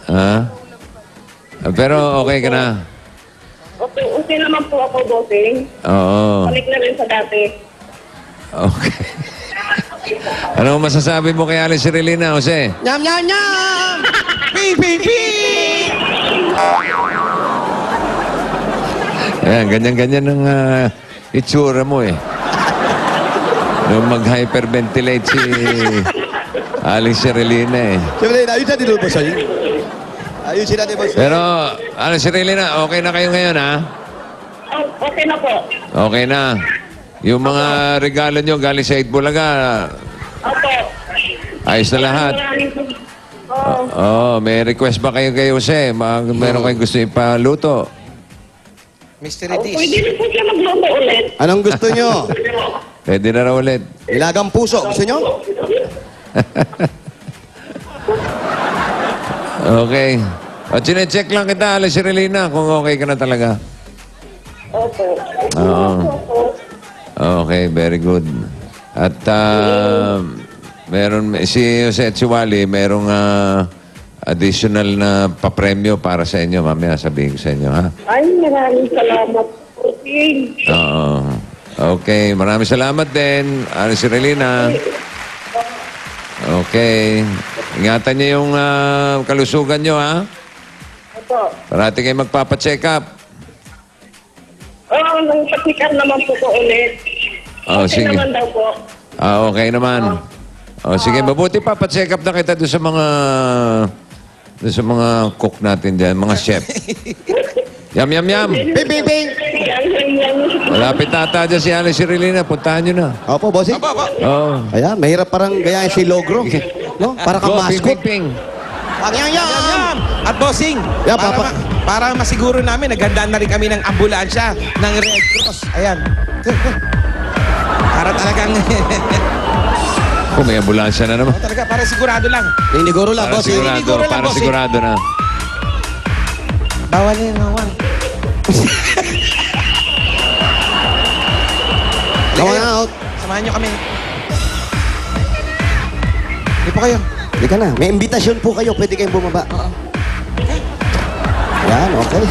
Ha? Pero okay ka na? Okay naman po ako, bossing. Oo. Balik na rin sa dati. Okay. Ano masasabi mo kay Alice Relina, Jose? Nyam, nyam, nyam! Ping, ping, ping! Ayan, ganyan-ganyan ang itsura mo eh. Nung mag-hyperventilate si Alice Relina eh. Siyempre, ayun natin doon ba sa'yo? Ayusin natin ba sa'yo? Pero, Alice Relina, okay na kayo ngayon ha? Oh, okay na po. Okay na. Yung mga regalo nyo galing sa Itbulaga, Opo. ayos na lahat. Oh, May request ba kayo kay Jose? Meron kayong gusto ipaluto? Mystery dish. pwede rin po siya magluto ulit. Anong gusto nyo? Pwede na raw ulit. Ilagang puso. Gusto nyo? Okay. O, chinecheck lang kita, Alice Relina, kung okay ka na talaga. Opo. Oo. Okay, very good. At meron si Jose at si Wally, merong additional na papremyo para sa inyo. Mamaya sabihin ko sa inyo, ha? Ay, maraming salamat po, King. Oo. Okay, maraming salamat din, Alice Relina. Okay. Ingatan niyo yung kalusugan niyo, ha? Opo. Parati kayo magpapacheck up. Oh, nang patikan naman po ko ulit. Oh, Okay sige. naman daw po. Okay naman. Sige, mabuti pa, pa-check up na kita doon sa mga cook natin dyan, mga chef. Yam, yam, yam. Ping, ping, ping! Malapit ata dyan si Alice Relina. Puntahan nyo na. Opo, bossing. Oo. Ayan, mahirap parang gayahin si Logro. No? Para kang Go, ping, mascot. ping, ping. Ang yang, yang! Yan! At bossing, Yeah, para, para masiguro namin, naghandaan na rin kami ng ambulansya ng Red Cross. Ayan. Para talagang, Oh, may ambulansya na naman. talaga, para sigurado lang. Niniguro lang, Para bossing. sigurado, Siniguro lang, para boss, eh. sigurado na. Bawal yan, bawal. Come on out. Samahan nyo kami. Hindi po kayo. Hindi ka na. May imbitasyon po kayo. Pwede kayong bumaba. Yan, okay.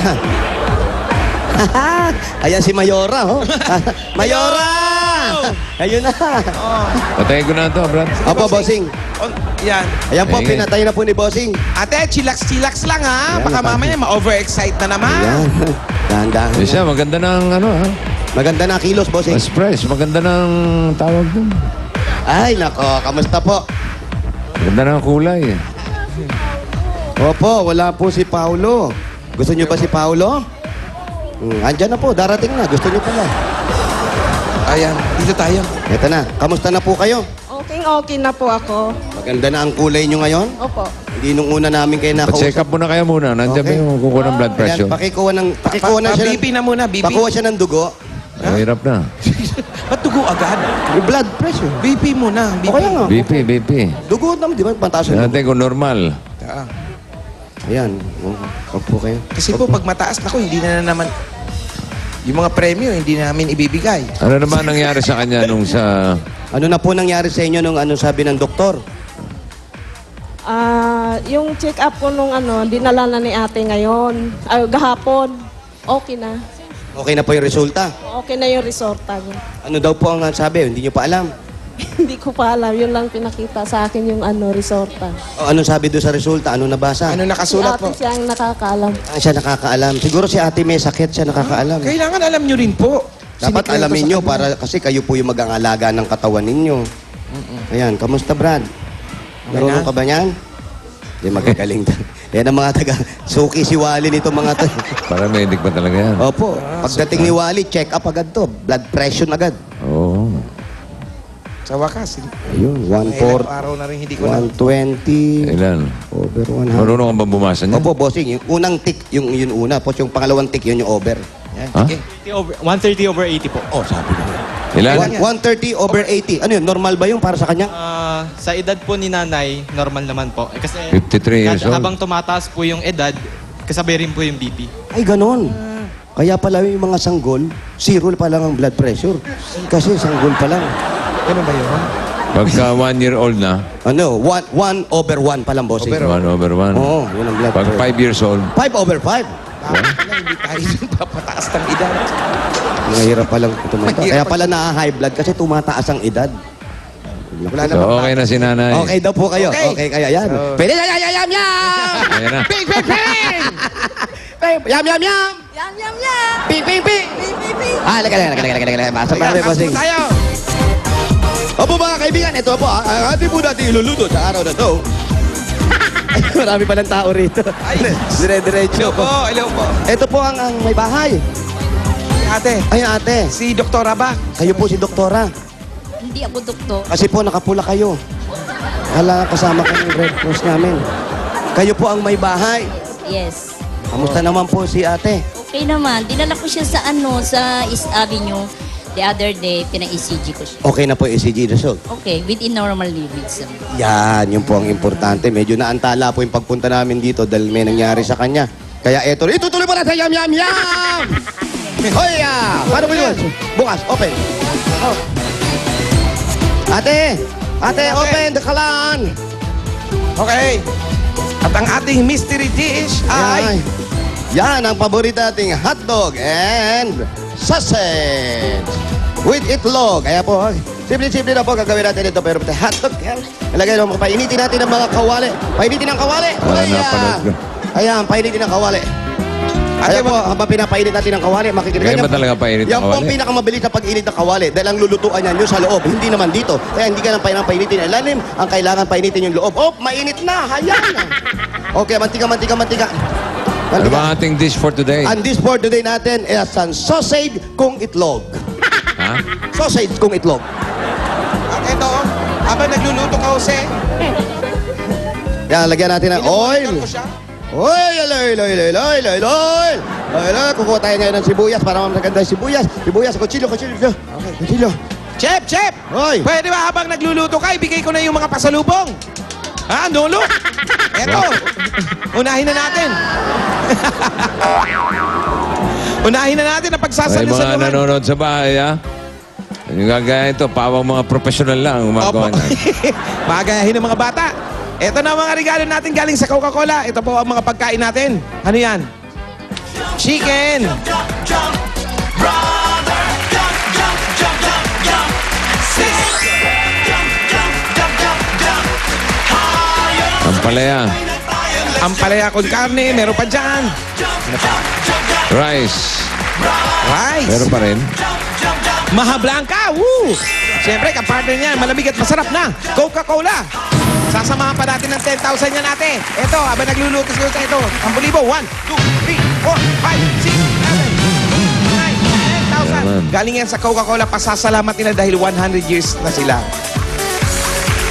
Ayan si Mayora, oh. Mayora! Ayun na. Patayin ko na ito, Brad. Opo, bossing. Oh, yan. Ayan po, Ayun. pinatay na po ni bossing. Ate, chillax lang ha. Yan, Baka napaka- mamaya ma-overexcite na naman. Ayan. Dahan-dahan. Yung siya, maganda ng ano, ha? Maganda na kilos, bossing. Mas fresh. Maganda ng tawag dun. Ay, nako. Kamusta po? Maganda ng kulay. Opo, wala po si Paulo. Gusto niyo ba si Paulo? Andyan na po, darating na. Gusto niyo pala. Ayan, dito tayo. Ito na. Kamusta na po kayo? Okay na po ako. Maganda na ang kulay niyo ngayon? Opo. Hindi nung una namin kayo Pa-check nakausap. up muna kayo muna. Nandiyan ba Okay. yung kukuha ng blood Ayan, pressure? pakikuha na siya BP na muna, BP. Pakuha siya ng dugo. Mahirap na. Ba't dugo agad? Yung blood pressure. BP muna, BP. Okay nga. BP, BP. Dugo naman, di ba? Pantaas Tignan yung dugo. natin kung normal. Ah. Ayan. Huwag po kayo. Kasi po, pag mataas na ko, hindi na naman, yung mga premyo, hindi namin ibibigay. Ano naman nangyari sa kanya nung sa... Ano na po nangyari sa inyo nung ano sabi ng doktor? Yung check up ko nung dinala na ni ate ngayon. Ay, gahapon. Okay na. Okay na po yung resulta. Okay na yung resulta. Ano daw po ang sabi? Hindi nyo pa alam. Hindi ko pa alam. Yun lang pinakita sa akin yung resulta. O, anong sabi doon sa resulta? Ano nabasa? Ano Si nakasulat ate po? siya ang nakakaalam. Siya nakakaalam. Siguro si ate may sakit, siya nakakaalam. Kailangan alam nyo rin po. Dapat Sinikreto alamin sa nyo kanila. para kasi kayo po yung mag-aalaga ng katawan ninyo. Ayan, kamusta Brad? Marunong ka ba niyan? Hindi magagaling. Yan ang mga taga. Suki si Wally nito mga to. Para medic pa talaga yan. Opo. Pagdating ni Wally, check up agad to. Blood pressure agad. Oo. Sa wakas, Ayun, ilang 140, araw na rin hindi ko na. 120, Ilan? over 100. Marunong ka ba bumasa niya? Opo, bossing. Yung unang tick, yung una. Tapos yung pangalawang tick, yun yung over. Yan, Ha? sige. 130 over 80 po. Oh, sabi ko. Ilan? 130 over 80. Ano yun? Normal ba yung para sa kanya? Sa edad po ni nanay, normal naman po. Kasi 53 years old. habang tumataas po yung edad, kasabay rin po yung BP. Ay, ganon. Kaya pala yung mga sanggol, zero pa lang ang blood pressure. Kasi sanggol pa lang. Ganun ba yun? Pagka 1 year old na, Ano, 1/1 pa lang, bossing. 1/1. Oo, yun ang blood Pag pressure. 5 years old, 5/5. Dapat pala hindi tayo dun papataas ng edad. Mahirap palang tumataas. Mahirap Kaya pala na-high blood kasi tumataas ang edad. Wala so okay na si nanay. Okay daw po kayo. Okay. Okay kaya yan. So- Pwede yam! Ayan na. Ping, ping, ping! Yam! Yam, yam, yam! Ping, ping, ping! Ping, ping, ping! Laka. Basta Ayan, pare, pasok bossing. tayo. Opo mga kaibigan, ito po ang ating po natin iluluto sa araw na to. Ay, marami pa ng tao rito. Dire-diretso Hello po. po, hello po. Ito po ang may bahay. Ate, Ay, ate. si Doktora ba? Kayo po si doktora. Hindi ako doktor. Kasi po nakapula kayo. Hala, kasama ka ng Red Cross namin. Kayo po ang may bahay. Yes. Kamusta naman po si ate? Okay naman. Dinala ko siya sa sa East Avenue. The other day, pina-ECG ko siya. Okay na po yung ECG result. Okay, within normal limits. Yan, yun po ang importante. Medyo naantala po yung pagpunta namin dito dahil may nangyari sa kanya. Kaya eto, itutuloy mo na sa yam! Hoy, paano mo yun? Bukas, open. Oh. Ate, open the kalan. Okay. At ang ating mystery dish ay... Yan ang paborito nating hotdog and sausage with itlog. Kaya po, simple-simple na po gagawin natin ito. Pero hotdog, yan. Ilagay mo, painitin natin ang mga kawali. Painitin ang kawali. Napanood ko. Ayan, painitin ang kawali. Ayan po, habang pinapainit natin ang kawali, makikita Kaya ba talaga painit ang yan po ang kawali? pinakamabilis na pag-init ng kawali. Dahil ang lulutuan yan yung sa loob, hindi naman dito. Kaya hindi ka lang painitin ang ilalim, ang kailangan painitin yung loob. Oh, mainit na, hayaan na. Okay, mantika. Ano ba ang ating dish for today? And this for today natin is ang sausage kung itlog. Ha? Sausage kung itlog. At ito, habang nagluluto ka, Jose, Yan, lagyan natin ng oil. ko siya. Oil. Kukuha tayo ngayon ng sibuyas para maganda yung sibuyas. Sibuyas, kutsilyo. Okay, kutsilyo. Chef! Hoy. Pwede ba habang nagluluto ka, ibigay ko na yung mga pasalubong? Ha, Nolo? Eto, unahin na natin. Unahin na natin ang Ay, mga pagsasalusaluhan. nanonood sa bahay, ha? Yung gagaya ito, pawang mga professional lang ang gumagawa Opo. na. Magayahin ng mga bata. Ito na ang mga regalo natin galing sa Coca-Cola. Ito po ang mga pagkain natin. Ano yan? Chicken. Ang palaya, Ampalaya con carne. Meron pa dyan. rice, Rice. meron pa rin. Maha Blanca. Woo! Siyempre, kapartner niyan, malamig at masarap na. Coca-Cola. Sasamahan pa natin ng 10,000 yan ate. Ito, habang nagluluto sila sa ito. Ang bulibo, 1, 2, 3, 4, 5, 6, 7, 8, 9, 10,000. Galing yan sa Coca-Cola, pasasalamat nila dahil 100 years na sila.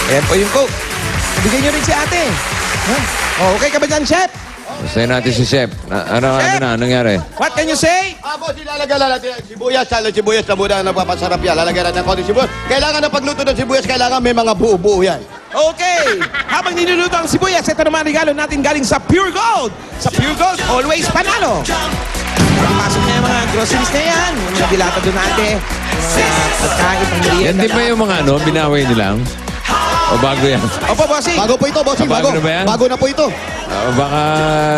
Ayan po yung Coke. Bigyan nyo rin si ate. Huh? Oh, okay ka ba dyan, Chef? Gusto natin si Chef. Ano na, nangyari? What can you say? Boss, ilalagyan natin ang sibuyas. Sibuyas na muna ang nagpapasarap yan. Lalagyan natin ng konti sibuyas. Kailangan na pagluto ng sibuyas, kailangan may mga buo-buo yan. Okay. Habang niluluto ang sibuyas, ito naman ang regalo natin galing sa Pure Gold. Sa Pure Gold, always panalo. Pasok na yung mga groceries na yan. Yung mga dilata doon ate. Yung mga pagkain, pang merienda. Yan di ba yung mga binaway nilang? O bago yan? Opo, bossing. Bago po ito, bossing. Bago na ba yan? Bago na po ito. O baka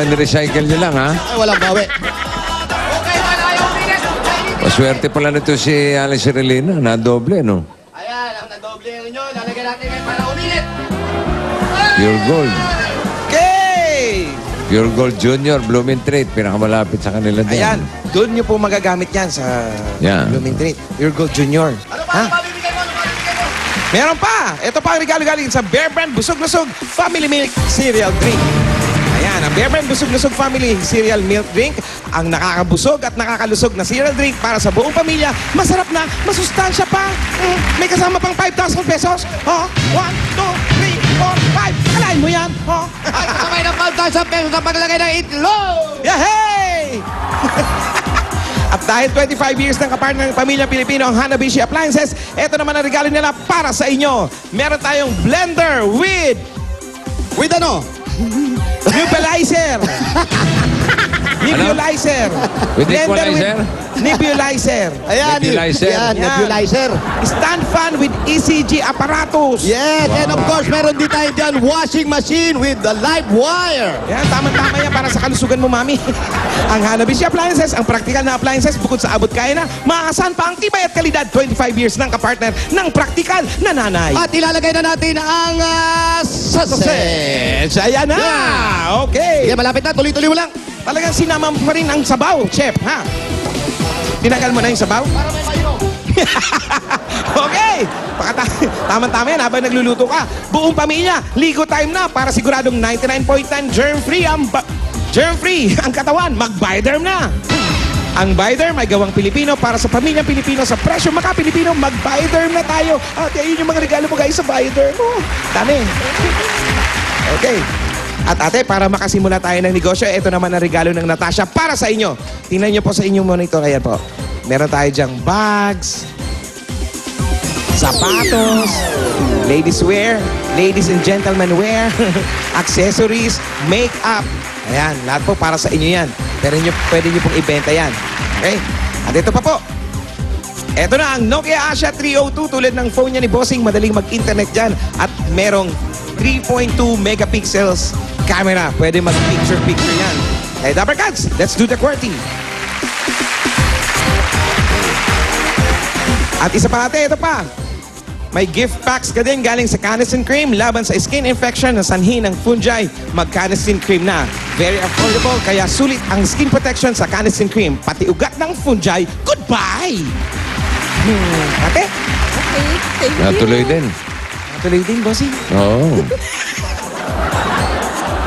nirecycle nyo lang, ha? Ay, walang bawi. Maswerte pala nito si Alice Relina. Na-doble, no? Ayan, ang nadoble nyo. Lalagyan natin ngayon para uminit. Pure Gold. Okay. Pure Gold Junior, Blooming Treat. Pinakamalapit sa kanila din. Ayan. Doon nyo po magagamit yan sa Yan. Blooming Treat. Pure Gold Junior. Ano pa? Ha? Ano mabibigay mo? Ano mabibigay mo? Meron pa! Ito pa ang regalo galing sa Bear Brand Busog-Lusog Family Milk Cereal Drink. Ayan, ang Bear Brand Busog-Lusog Family Cereal Milk Drink, ang nakakabusog at nakakalusog na cereal drink para sa buong pamilya. Masarap na, masustansya pa. May kasama pang 5,000 pesos. Oh, 1, 2, 3, 4, 5. Kalahin mo yan. Oh. Ay, kasabay ng 5,000 pesos sa paglagay ng itlog! Yahey! At dahil 25 years ng kapartner ng Pamilya Pilipino ang Hanabishi Appliances, ito naman ang regalo nila para sa inyo. Meron tayong blender with With ano? nebulizer. Nebulizer. With Blender equalizer? Nebulizer. Ayan, Nebulizer. Yan, Yan. nebulizer. Stand fan with ECG apparatus. Yes, and of course, meron din tayo dyan washing machine with the live wire. Yan, tama-tama yan para sa kalusugan mo, mami. Ang Hanabishi Appliances, ang praktikal na appliances bukod sa abot kaya na, maasahan pa ang tibay at kalidad. 25 years ng kapartner ng praktikal na nanay. At ilalagay na natin ang sausage. Ayan na! Okay. Sige, malapit na. Tuloy-tuloy mo lang. Talagang sinama mo pa rin ang sabaw, chef, ha? Tinagal mo na yung sabaw? Okay! Tama-tama yan habang nagluluto ka. Buong pamilya, ligo time na para siguradong 99.9 germ-free germ-free ang katawan. Mag-Bioderm na! Ang Bioderm ay gawang Pilipino para sa pamilyang Pilipino sa presyo maka-Pilipino. Mag-Bioderm na tayo. At yun yung mga regalo mo guys sa Bioderm. Oh, dami. Okay. At ate, para makasimula tayo ng negosyo, ito naman ang regalo ng Natasha para sa inyo. Tingnan nyo po sa inyong monitor. Ayan po. Meron tayo dyang bags, sapatos, ladies wear, ladies and gentlemen wear, accessories, makeup. Ayan, lahat po para sa inyo yan. Pero pwede nyo pong ibenta yan. Okay? At ito pa po. Ito na ang Nokia Asha 302 tulad ng phone niya ni Bossing. Madaling mag-internet dyan. At merong 3.2 megapixels camera. Pwede mag-picture-picture yan. Hey, Dapper Cats, let's do the QWERTY. At isa pa ate, ito pa. May gift packs ka din galing sa Canesten Cream laban sa skin infection na sanhi ng fungi. Mag-Canesten Cream na. Very affordable, kaya sulit ang skin protection sa Canesten Cream. Pati ugat ng fungi, goodbye! Ate, Okay, thank you. Natuloy din. tuloy din, bossing. Oo.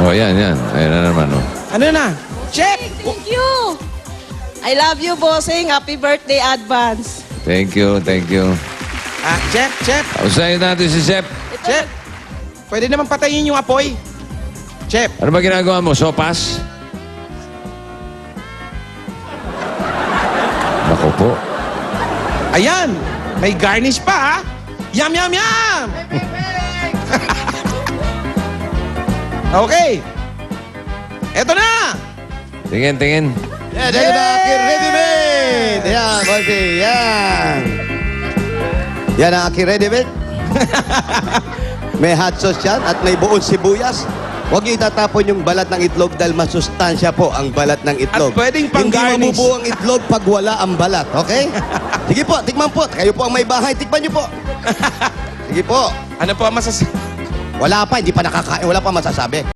Oh, yan. Ayan na naman, oh. Ano na? Check! Thank you. I love you, bossing. Happy birthday advance. Thank you. Chef, Usahin natin si Chef. Chef! Pwede naman patayin yung apoy. Chef, Ano ba ginagawa mo? Sopas? Naku po. ayan! May garnish pa, ha? Yum, yum, yum! Okay. Eto na! Tingin. Yan, yan na aking ready-made. Yan, bossy. Yan. Yan ang aking ready-made. May hot sauce yan at may buong sibuyas. Huwag niyo itatapon yung balat ng itlog dahil masustansya po ang balat ng itlog. At pwedeng Hindi pang-garnish. mabubuo ang itlog pag wala ang balat, okay? Sige po, tikman po. Kayo po ang may bahay, tikman niyo po. Sige po. Ano po ang masasabi? Wala pa, hindi pa nakakain, wala pa masasabi.